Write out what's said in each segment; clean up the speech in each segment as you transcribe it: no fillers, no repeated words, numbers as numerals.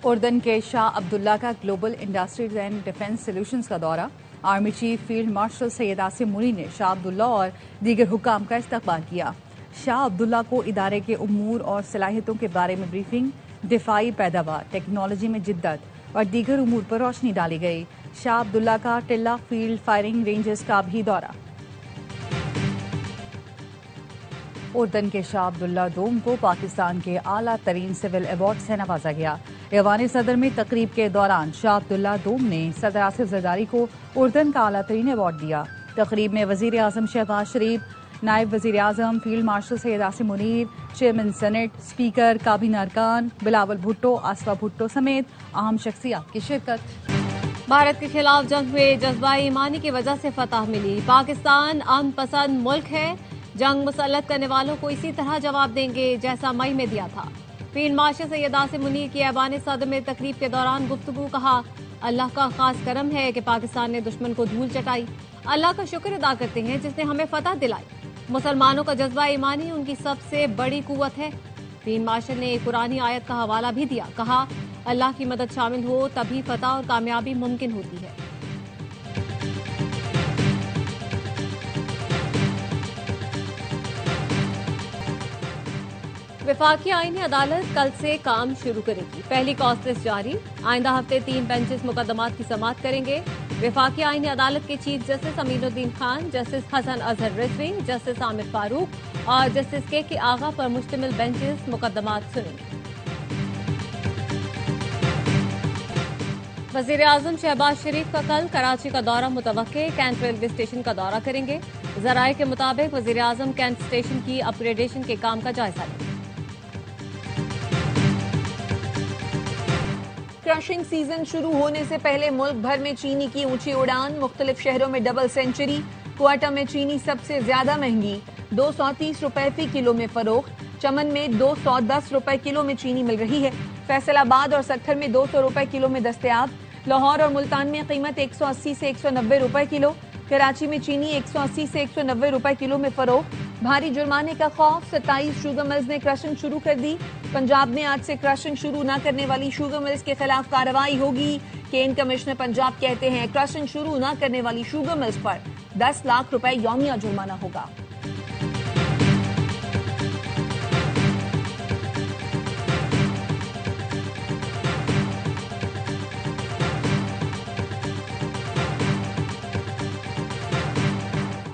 उर्दन के शाह अब्दुल्ला का global industries and defence solutions का दौरा। Army chief field marshal Syed Asim Munir ने शाह अब्दुल्ला और दीगर हुक्काम का इस्तकबाल किया। शाह अब्दुल्ला को इदारे के उमूर और सलाहियतों के बारे में ब्रीफिंग, दिफाई पैदावार, टेक्नोलॉजी में जिद्दत और दीगर उमूर पर रोशनी डाली गई। शाह अब्दुल्ला का टिल्ला फील्ड फायरिंग रेंजेस का भी दौरा। उर्दन के शाह अब्दुल्ला दोम को पाकिस्तान के आला तरीन सिविल अवार्ड से नवाजा गया। ऐवान सदर में तकरीब के दौरान शाह अब्दुल्ला दोम ने सदर आसिफ जरदारी को उर्दन का आला तरीन अवार्ड दिया। तकरीब में वजीर आजम शहबाज शरीफ, नायब वजीर आजम field marshal Syed Asim Munir, chairman senate, speaker, काबीना अरकान बिलावल भुट्टो, आसफा भुट्टो समेत अहम शख्सियात की शिरकत। भारत के खिलाफ जंग में जज्बा ईमानी की वजह से फतह मिली। पाकिस्तान अमन पसंद मुल्क है, जंग मुसल्लत करने वालों को इसी तरह जवाब देंगे जैसा मई में दिया था। फील्ड मार्शल सैयद आसिम मुनीर की ऐवान सदर में तकरीब के दौरान गुफ्तगू। कहा, अल्लाह का खास करम है कि पाकिस्तान ने दुश्मन को धूल चटाई। अल्लाह का शुक्र अदा करते हैं जिसने हमें फतह दिलाई। मुसलमानों का जज्बा ईमानी उनकी सबसे बड़ी कुव्वत है। फील्ड मार्शल ने एक कुरानी आयत का हवाला भी दिया। कहा, अल्लाह की मदद शामिल हो तभी फतह और कामयाबी मुमकिन होती है। वफाकी आईनी अदालत कल से काम शुरू करेगी। पहली कॉस्ट लिस्ट जारी। आइंदा हफ्ते 3 बेंचेस मुकदमात की समाअत करेंगे। वफाकी आईनी अदालत के chief justice Aminuddin Khan, justice Hasan Azhar Rizvi, justice Aamir Farooq और जस्टिस के आगा पर मुश्तमिल बेंचेस मुकदमात सुनेंगे। वजीर आजम शहबाज शरीफ का कल कराची का दौरा मुतवक्के। कैंट रेलवे स्टेशन का दौरा करेंगे। जराये के मुताबिक वजीर आजम कैंट स्टेशन की अपग्रेडेशन के काम का जायजा लेंगे। क्रशिंग सीजन शुरू होने से पहले मुल्क भर में चीनी की ऊंची उड़ान। मुख्तलिफ शहरों में डबल सेंचुरी। क्वाटा में चीनी सबसे ज्यादा महंगी, 230 रुपए फी किलो में फरोख्त। चमन में 210 रुपए किलो में चीनी मिल रही है। फैसलाबाद और सक्खर में 200 रुपए किलो में दस्तयाब। लाहौर और मुल्तान में कीमत 180 से 190 रुपए किलो। कराची में चीनी 180 से 190 रुपए किलो में फरोख्त। भारी जुर्माने का खौफ, 27 शुगर मिल्स ने क्रशिंग शुरू कर दी। पंजाब में आज से क्रशिंग शुरू न करने वाली शुगर मिल्स के खिलाफ कार्रवाई होगी। केन कमिश्नर पंजाब कहते हैं क्रशिंग शुरू न करने वाली शुगर मिल्स पर 10 लाख रुपए यौमिया जुर्माना होगा।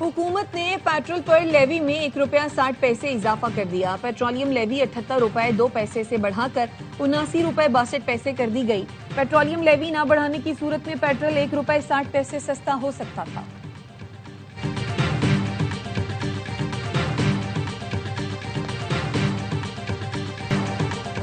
हुकूमत ने पेट्रोल पर लेवी में 1 रुपया 60 पैसे इजाफा कर दिया। पेट्रोलियम लेवी 78 रुपए 2 पैसे से बढ़ाकर 79 रुपए 62 पैसे कर दी गई। पेट्रोलियम लेवी न बढ़ाने की सूरत में पेट्रोल 1 रुपए 60 पैसे सस्ता हो सकता था।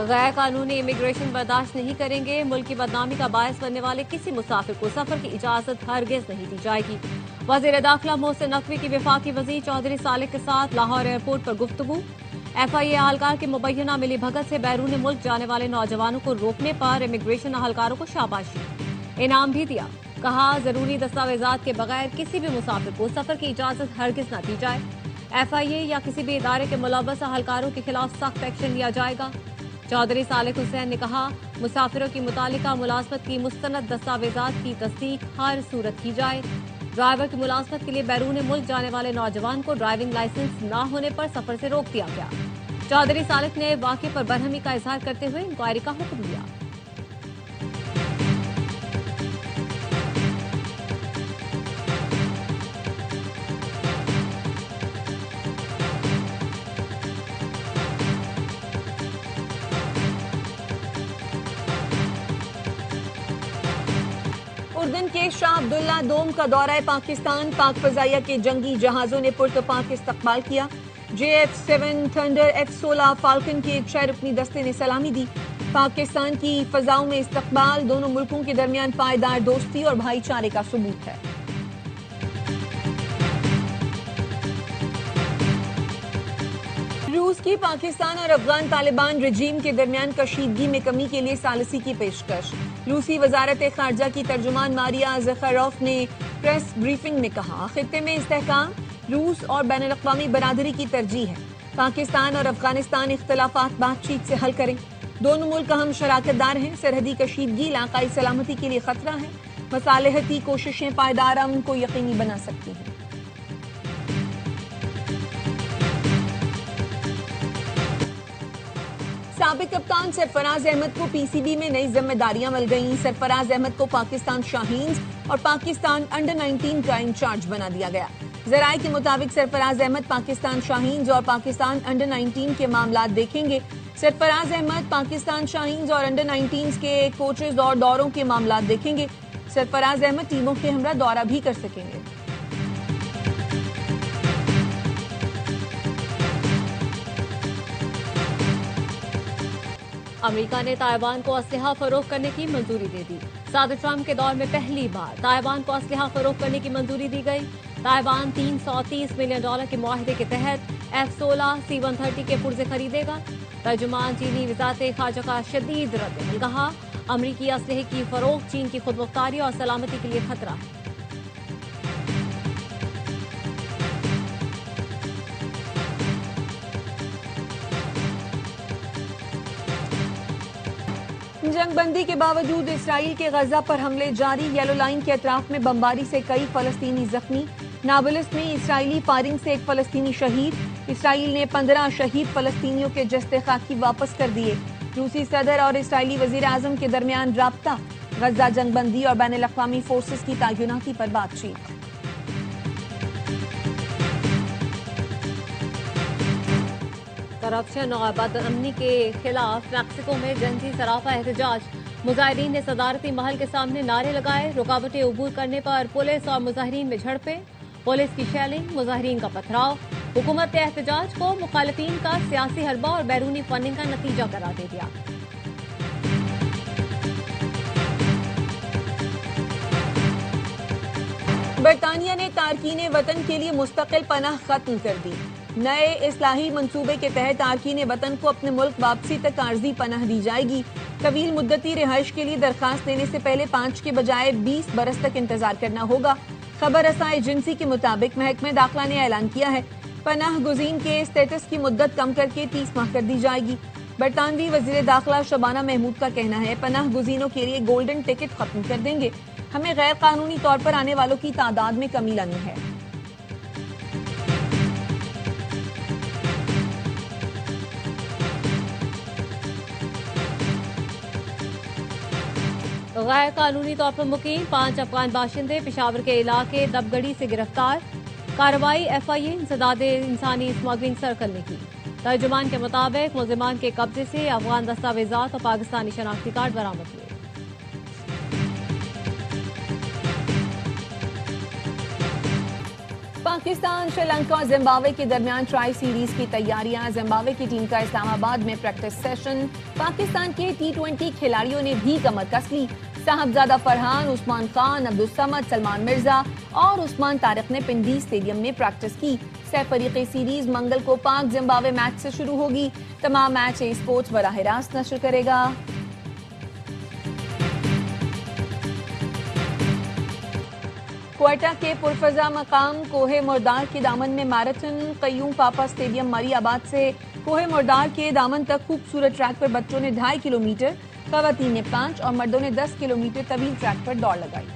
गैर कानूनी इमिग्रेशन बर्दाश्त नहीं करेंगे। मुल्क की बदनामी का बायस बनने वाले किसी मुसाफिर को सफर की इजाजत हरगिज नहीं दी जाएगी। वजीर दाखिला मोहसिन नकवी की वफाकी वजीर चौधरी सालिक के साथ लाहौर एयरपोर्ट पर गुफ्तगू। FIA अहलकार के मुबैना मिली भगत से बैरून मुल्क जाने वाले नौजवानों को रोकने पर इमिग्रेशन अहलकारों को शाबाशी, इनाम भी दिया। कहा, जरूरी दस्तावेजात के बगैर किसी भी मुसाफिर को सफर की इजाजत हरगिज न दी जाए। FIA या किसी भी इदारे के मुलव्वस अहलकारों के खिलाफ सख्त एक्शन लिया जाएगा। चौधरी सालिक हुसैन ने कहा, मुसाफिरों की मुतालिका मुलाजमत की मुस्तनद दस्तावेजात की तस्दीक हर सूरत की जाए। ड्राइवर की मुलाजमत के लिए बैरून मुल्क जाने वाले नौजवान को ड्राइविंग लाइसेंस न होने पर सफर से रोक दिया गया। चौधरी सालिक ने वाक़े पर बरहमी का इजहार करते हुए इंक्वायरी का हुक्म दिया। उर्दन के शाह अब्दुल्ला दोम का दौरा पाकिस्तान। पाक फजाइया के जंगी जहाजों ने पुरतपाक इस्तकबाल किया। JF-7 थंडर, F-16 फाल्कन के 6 रुकनी दस्ते ने सलामी दी। पाकिस्तान की फजाओं में इस्तकबाल दोनों मुल्कों के दरमियान पायदार दोस्ती और भाईचारे का सबूत है। रूस की पाकिस्तान और अफगान तालिबान रजीम के दरमियान कशीदगी में कमी के लिए सालिसी की पेशकश। रूसी वजारत खारजा की तर्जुमान मारिया ज़खरोफ ने प्रेस ब्रीफिंग में कहा, खित्ते में इस्तेहकाम रूस और बैनुल-अक़वामी बरादरी की तरजीह है। पाकिस्तान और अफगानिस्तान इख्तिलाफात बातचीत से हल करें। दोनों मुल्क अहम शराकतदार हैं। सरहदी कशीदगी इलाकाई सलामती के लिए खतरा है। मसालेहती कोशिशें पायदार अमन को यकीनी बना सकती हैं। साबिक कप्तान सरफराज अहमद को पीसीबी में नई जिम्मेदारियां मिल गईं। सरफराज अहमद को पाकिस्तान शाहीन्स और पाकिस्तान अंडर 19 का इंचार्ज बना दिया गया। जराये के मुताबिक सरफराज अहमद पाकिस्तान शाहीन्स और पाकिस्तान अंडर 19 के मामलात देखेंगे। सरफराज अहमद पाकिस्तान शाहीन्स और अंडर 19 के कोचेज और दौरों के मामलात देखेंगे। सरफराज अहमद टीमों के हमरा दौरा भी कर सकेंगे। अमेरिका ने ताइवान को असलहा फरोख्त करने की मंजूरी दे दी। सदर ट्रंप के दौर में पहली बार ताइवान को असलहा फरोख्त करने की मंजूरी दी गई। ताइवान $330 मिलियन के मुआहदे के तहत F-16 C-130 के पुर्जे खरीदेगा। तर्जुमान चीनी वज़ारत ख़ारजा का शदीद रद्द। कहा, अमरीकी असलहे की फरोख्त चीन की खुदमुख्तारी और सलामती के लिए खतरा है। जंगबंदी के बावजूद इसराइल के गजा पर हमले जारी। येलो लाइन के अतराफ में बमबारी से कई फलस्तीनी जख्मी। नाबुलस में इसराइली फायरिंग से एक फलस्तीनी शहीद। इसराइल ने 15 शहीद फलस्तीनियों के जस्ते खाकी वापस कर दिए। रूसी सदर और इसराइली वजीर आजम के दरमियान राब्ता। गजा जंगबंदी और बैनुल अक़वामी फोर्सेस की तैनाती पर बातचीत। करप्शन और बदअमनी के खिलाफ मैक्सिको में जंजी सराफा एहतजाज। मुजाहिरीन ने सदारती महल के सामने नारे लगाए। रुकावटें अबूर करने पर पुलिस और मुजाहिरीन में झड़पें। पुलिस की शेलिंग, मुजाहिरीन का पथराव। हुकूमत ने एहतजाज को मुखालिफिन का सियासी हरबा और बैरूनी फंडिंग का नतीजा करार दे दिया। बरतानिया ने तारकीन वतन के लिए मुस्तकिल पनाह खत्म कर दी। नए इस्लाही मंसूबे के तहत तारकीन वतन को अपने मुल्क वापसी तक आर्जी पनाह दी जाएगी। तवील मुद्दती रिहाइश के लिए दरखास्त देने से पहले 5 के बजाय 20 बरस तक इंतजार करना होगा। खबर रसा एजेंसी के मुताबिक महकमे दाखिला ने ऐलान किया है, पनाह गुज़ीन के स्टेटस की मुद्दत कम करके 30 माह कर दी जाएगी। बरतानवी वजीर दाखिला शबाना महमूद का कहना है, पनाह गुज़ीनों के लिए गोल्डन टिकट खत्म कर देंगे। हमें गैर कानूनी तौर पर आने वालों की तादाद में कमी लानी है। गैर कानूनी तौर पर मुकीम 5 अफगान बाशिंदे पेशावर के इलाके दबगड़ी से गिरफ्तार। कार्रवाई FIA इंसदाद इंसानी स्मगलिंग सर्कल ने की। तर्जुमान के मुताबिक मुलजिमान के कब्जे से अफगान दस्तावेजात और पाकिस्तानी शनाख्ती कार्ड बरामद हुए। पाकिस्तान, श्रीलंका और जिम्बाब्वे के दरमियान ट्राई सीरीज की तैयारियां। जिम्बाब्वे की टीम का इस्लामाबाद में प्रैक्टिस सेशन। पाकिस्तान के T20 खिलाड़ियों ने भी कमर कस ली। साहबजादा फरहान, उस्मान खान, अब्दुल समद, सलमान मिर्जा और उस्मान तारिक ने पिंडी स्टेडियम में प्रैक्टिस की। सह-फरीक़ी सीरीज मंगल को पाक जिम्बाब्वे मैच से शुरू होगी। तमाम मैच स्पोर्ट्स बराह रास्त नशर करेगा। क्वेटा के पुरफजा मकाम कोहे मुर्दार के दामन में मैराथन। कयूम पापा स्टेडियम मरियाबाद से कोहे मुर्दार के दामन तक खूबसूरत ट्रैक पर बच्चों ने 2.5 किलोमीटर, खवातीन ने 5 और मर्दों ने 10 किलोमीटर तवील ट्रैक पर दौड़ लगाई।